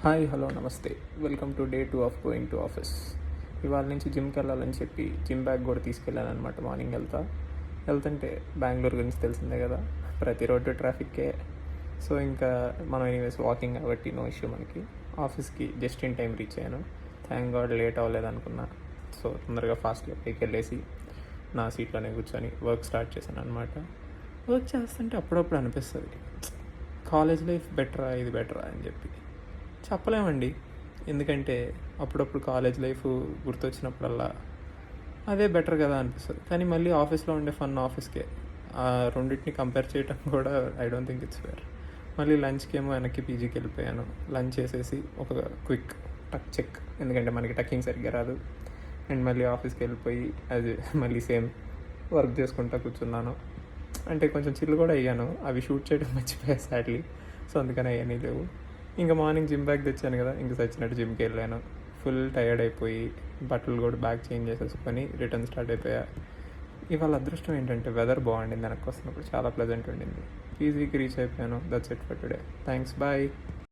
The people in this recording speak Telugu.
హాయ్ హలో నమస్తే. Welcome to day 2 of going to office. ఇవాళ నుంచి జిమ్కి వెళ్ళాలని చెప్పి జిమ్ బ్యాగ్ కూడా తీసుకెళ్ళాను అనమాట. మార్నింగ్ వెళ్తుంటే బెంగళూరు గురించి తెలిసిందే కదా, ప్రతి రోడ్డు ట్రాఫిక్కే. సో ఇంకా మనం ఎనీవేస్ వాకింగ్ కాబట్టి నో ఇష్యూ మనకి. ఆఫీస్కి జస్ట్ ఇన్ టైం రీచ్ అయ్యాను. థ్యాంక్ గాడ్ లేట్ అవ్వలేదు అనుకున్నా. సో తొందరగా ఫాస్ట్గా పైకి వెళ్ళేసి నా సీట్లోనే కూర్చొని వర్క్ స్టార్ట్ చేశాను అనమాట. వర్క్ చేస్తుంటే అప్పుడప్పుడు అనిపిస్తుంది, కాలేజ్ లైఫ్ బెటరా ఇది బెటరా అని చెప్పి. చెప్పలేమండి, ఎందుకంటే అప్పుడప్పుడు కాలేజ్ లైఫ్ గుర్తొచ్చినప్పుడల్లా అదే బెటర్ కదా అనిపిస్తుంది. కానీ మళ్ళీ ఆఫీస్లో ఉండే ఫన్ ఆఫీస్కే. ఆ రెండింటిని కంపేర్ చేయటం కూడా I don't think it's fair. మళ్ళీ లంచ్కి ఏమో వెనక్కి పీజీకి వెళ్ళిపోయాను. లంచ్ చేసేసి ఒక క్విక్ టక్ చెక్, ఎందుకంటే మనకి టక్కింగ్ సరిగ్గా రాదు. అండ్ మళ్ళీ ఆఫీస్కి వెళ్ళిపోయి అది మళ్ళీ సేమ్ వర్క్ చేసుకుంటూ కూర్చున్నాను. అంటే కొంచెం చిల్లు కూడా అయ్యాను, అవి షూట్ చేయడం మర్చిపోయా సాడ్లీ. సో అందుకని అవన్నీ లేవు. ఇంకా మార్నింగ్ జిమ్ బ్యాగ్ తెచ్చాను కదా, ఇంక సచ్చినట్టు జిమ్కి వెళ్ళాను. ఫుల్ టైర్డ్ అయిపోయి బట్టలు కూడా బ్యాగ్ చేంజ్ చేసేసుకొని రిటర్న్ స్టార్ట్ అయిపోయా. ఇవాళ అదృష్టం ఏంటంటే వెదర్ బాగుండింది, వెనక్కి వస్తున్నప్పుడు చాలా ప్లెజెంట్ ఉండింది. పీజీకి రీచ్ అయిపోయాను. That's it for today. Thanks, bye.